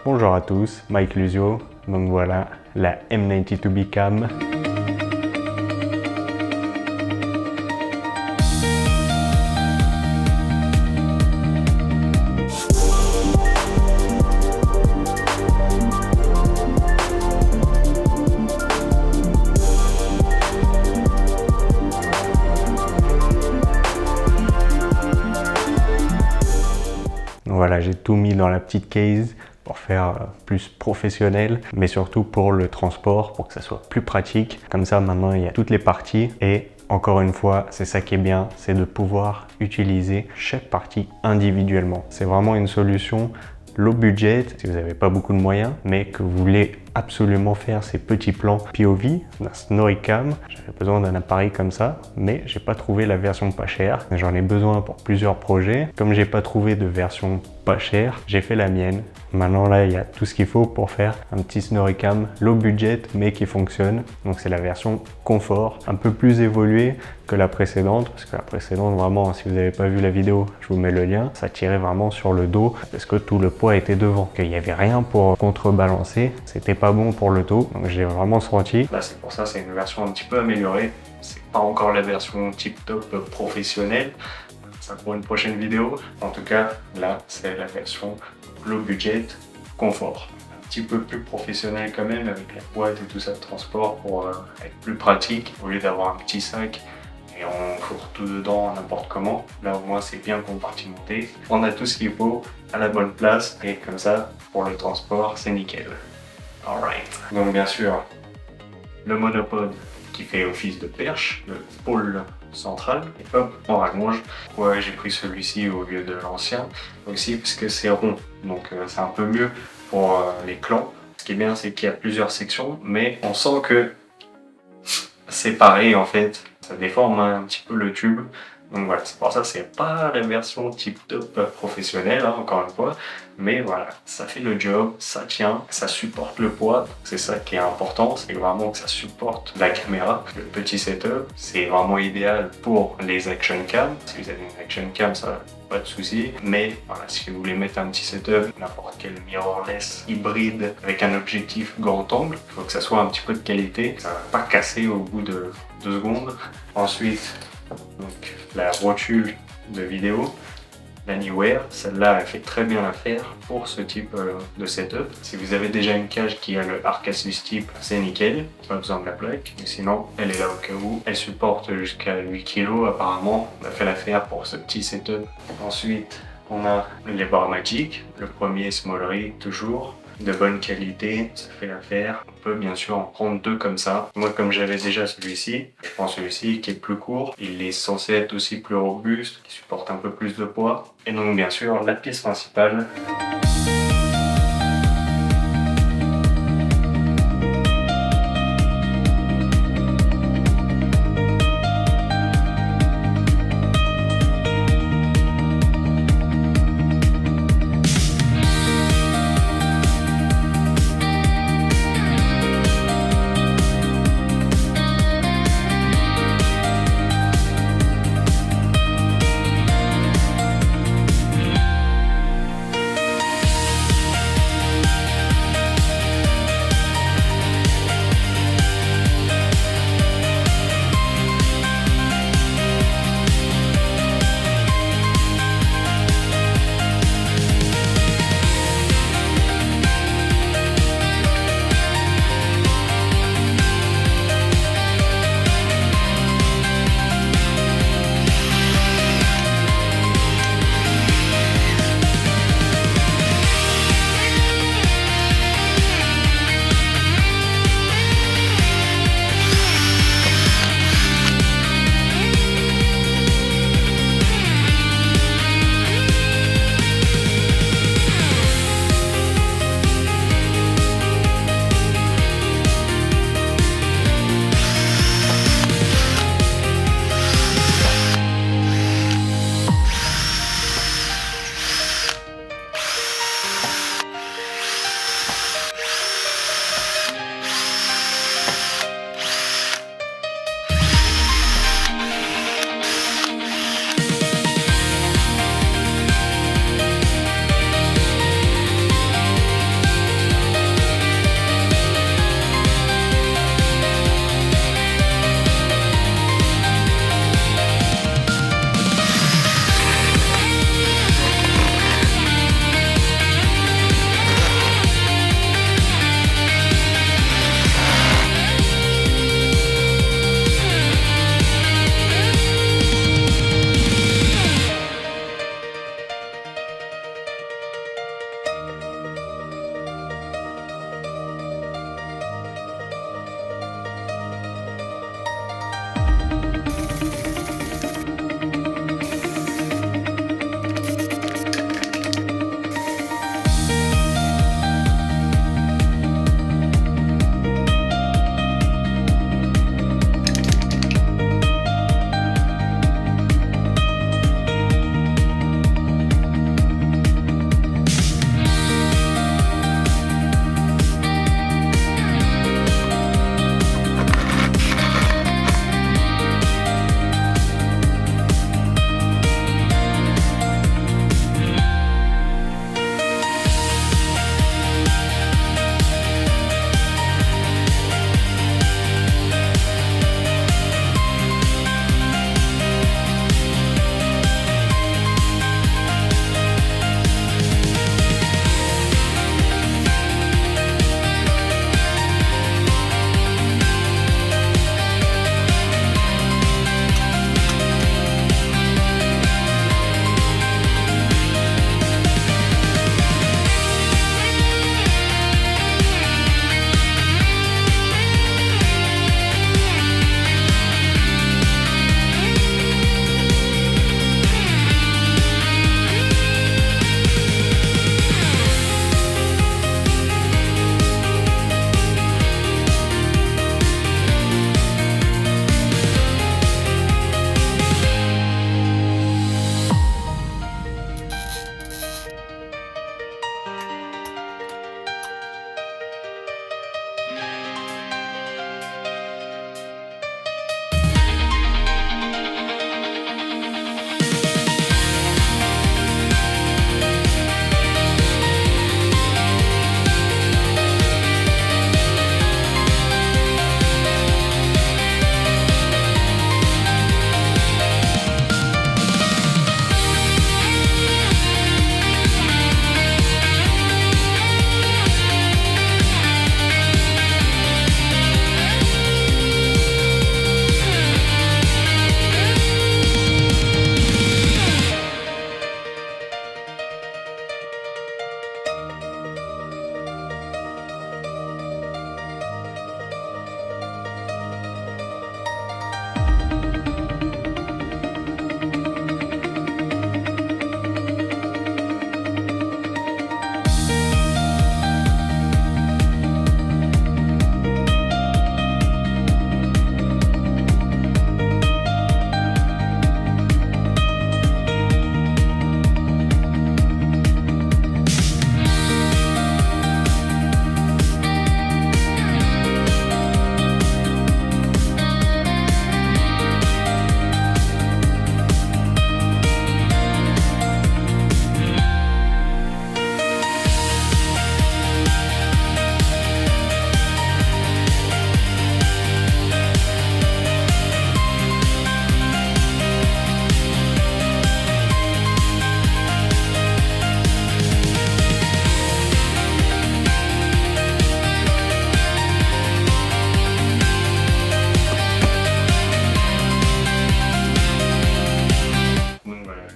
Bonjour à tous, Mike Lusio. Donc voilà, la M92B Cam. Voilà, j'ai tout mis dans la petite case pour faire plus professionnel, mais surtout pour le transport, pour que ça soit plus pratique. Comme ça, maintenant, il y a toutes les parties et encore une fois, c'est ça qui est bien, c'est de pouvoir utiliser chaque partie individuellement. C'est vraiment une solution low budget, si vous n'avez pas beaucoup de moyens, mais que vous voulez absolument faire ces petits plans POV d'un Snoricam. J'avais besoin d'un appareil comme ça, mais j'ai pas trouvé la version pas chère. J'en ai besoin pour plusieurs projets. Comme j'ai pas trouvé de version pas chère, j'ai fait la mienne. Maintenant là, il y a tout ce qu'il faut pour faire un petit Snoricam low budget, mais qui fonctionne. Donc c'est la version confort, un peu plus évoluée que la précédente, parce que la précédente, vraiment, si vous n'avez pas vu la vidéo, je vous mets le lien, ça tirait vraiment sur le dos, parce que tout le poids était devant. Il n'y avait rien pour contrebalancer, c'était pas bon pour le dos, donc j'ai vraiment senti. Là, c'est pour ça, c'est une version un petit peu améliorée. C'est pas encore la version tip-top professionnelle. Ça pour une prochaine vidéo. En tout cas, là, c'est la version low budget confort. Un petit peu plus professionnel quand même, avec la boîte et tout ça de transport pour être plus pratique, au lieu d'avoir un petit sac et on fourre tout dedans n'importe comment. Là, au moins, c'est bien compartimenté. On a tout ce qu'il faut à la bonne place et comme ça, pour le transport, c'est nickel. Alright. Donc bien sûr, le monopode qui fait office de perche, le pôle central, et hop, on rallonge. Ouais, j'ai pris celui-ci au lieu de l'ancien, aussi parce que c'est rond, donc c'est un peu mieux pour les clans. Ce qui est bien, c'est qu'il y a plusieurs sections, mais on sent que c'est pareil en fait, ça déforme un petit peu le tube. Donc voilà, c'est pour ça que c'est pas la version tip-top professionnelle, hein, encore une fois. Mais voilà, ça fait le job, ça tient, ça supporte le poids. C'est ça qui est important, c'est vraiment que ça supporte la caméra. Le petit setup, c'est vraiment idéal pour les action cam. Si vous avez une action cam, ça pas de souci. Mais voilà, si vous voulez mettre un petit setup, n'importe quel mirrorless hybride avec un objectif grand angle, il faut que ça soit un petit peu de qualité. Ça va pas casser au bout de 2 secondes. Ensuite, donc la rotule de vidéo, l'Anywhere, celle-là elle fait très bien l'affaire pour ce type de setup. Si vous avez déjà une cage qui a le Arcasus type, c'est nickel, pas besoin de la plaque, mais sinon elle est là au cas où. Elle supporte jusqu'à 8 kg apparemment, on a fait l'affaire pour ce petit setup. Ensuite on a les barres magiques, le premier Small Rig toujours, de bonne qualité, ça fait l'affaire. On peut bien sûr en prendre 2 comme ça. Moi, comme j'avais déjà celui-ci, je prends celui-ci qui est plus court. Il est censé être aussi plus robuste, qui supporte un peu plus de poids. Et donc bien sûr, la pièce principale.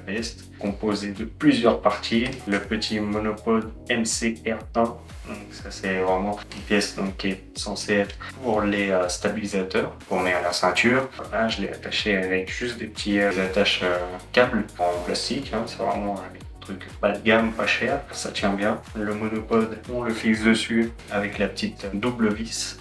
veste, composée de plusieurs parties. Le petit monopode MCR1, donc ça c'est vraiment une pièce donc, qui est censée être pour les stabilisateurs qu'on met à la ceinture. Voilà, je l'ai attaché avec juste des petits attaches câbles en plastique, hein, c'est vraiment truc bas de gamme, pas cher, ça tient bien. Le monopode, on le fixe dessus avec la petite double vis.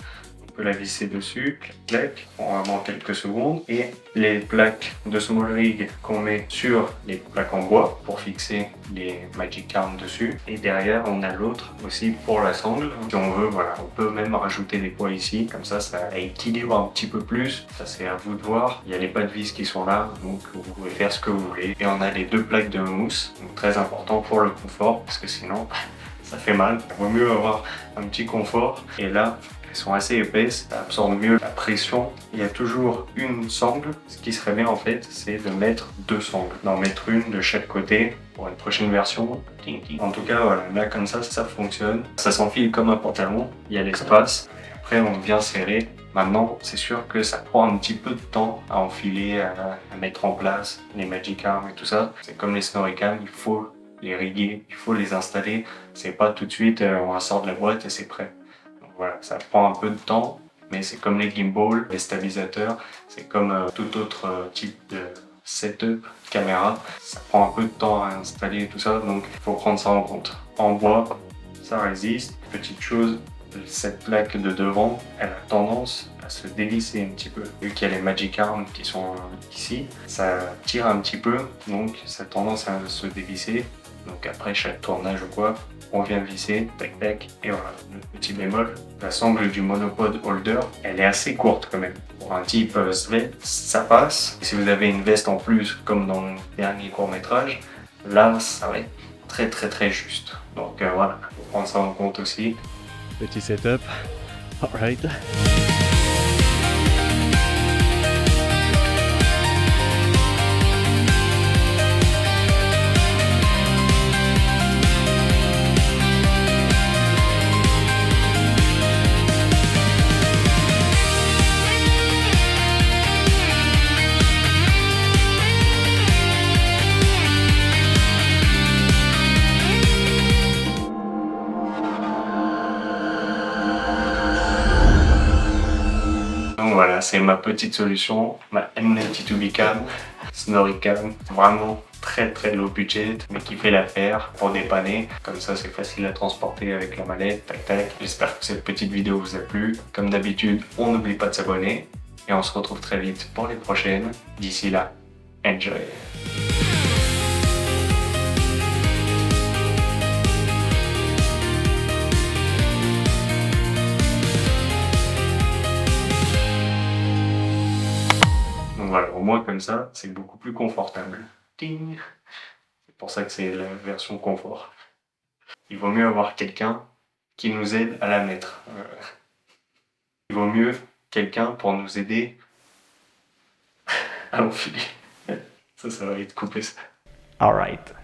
On peut la visser dessus, clac, en vraiment quelques secondes. Et les plaques de Small Rig qu'on met sur les plaques en bois pour fixer les Magic Arm dessus. Et derrière, on a l'autre aussi pour la sangle. Si on veut, voilà, on peut même rajouter des poids ici. Comme ça équilibre un petit peu plus. Ça, c'est à vous de voir. Il y a les pas de vis qui sont là, donc vous pouvez faire ce que vous voulez. Et on a les deux plaques de mousse, donc très important pour le confort, parce que sinon, ça fait mal. Il vaut mieux avoir un petit confort. Et là, elles sont assez épaisses, ça absorbe mieux la pression. Il y a toujours une sangle. Ce qui serait bien en fait, c'est de mettre deux sangles, d'en mettre une de chaque côté pour une prochaine version. En tout cas, voilà, là comme ça fonctionne. Ça s'enfile comme un pantalon, il y a l'espace. Après, on vient serrer. Maintenant, c'est sûr que ça prend un petit peu de temps à enfiler, à mettre en place les Magic Arm et tout ça. C'est comme les Snorri-Cam, il faut les riguer, il faut les installer. C'est pas tout de suite, on sort de la boîte et c'est prêt. Voilà, ça prend un peu de temps, mais c'est comme les gimbals, les stabilisateurs, c'est comme tout autre type de setup, caméra. Ça prend un peu de temps à installer et tout ça, donc il faut prendre ça en compte. En bois, ça résiste. Petite chose, cette plaque de devant, elle a tendance à se dévisser un petit peu. Vu qu'il y a les Magic Arm qui sont ici, ça tire un petit peu, donc ça a tendance à se dévisser. Donc après chaque tournage ou quoi, on vient visser, tac tac, et voilà. Le petit bémol, la sangle du monopode holder, elle est assez courte quand même. Pour un type Svet, ça passe. Et si vous avez une veste en plus, comme dans le dernier court-métrage, là, ça va être très juste. Donc voilà, faut prendre ça en compte aussi. Petit setup, alright. Donc voilà, c'est ma petite solution, ma M92B Cam, Snorri-Cam, vraiment très low budget, mais qui fait l'affaire pour dépanner. Comme ça, c'est facile à transporter avec la mallette, tac tac. J'espère que cette petite vidéo vous a plu. Comme d'habitude, on n'oublie pas de s'abonner et on se retrouve très vite pour les prochaines. D'ici là, enjoy! Voilà, au moins comme ça, c'est beaucoup plus confortable. Ting. C'est pour ça que c'est la version confort. Il vaut mieux avoir quelqu'un qui nous aide à la mettre. Il vaut mieux quelqu'un pour nous aider à l'enfiler. Ça va être coupé ça. Alright.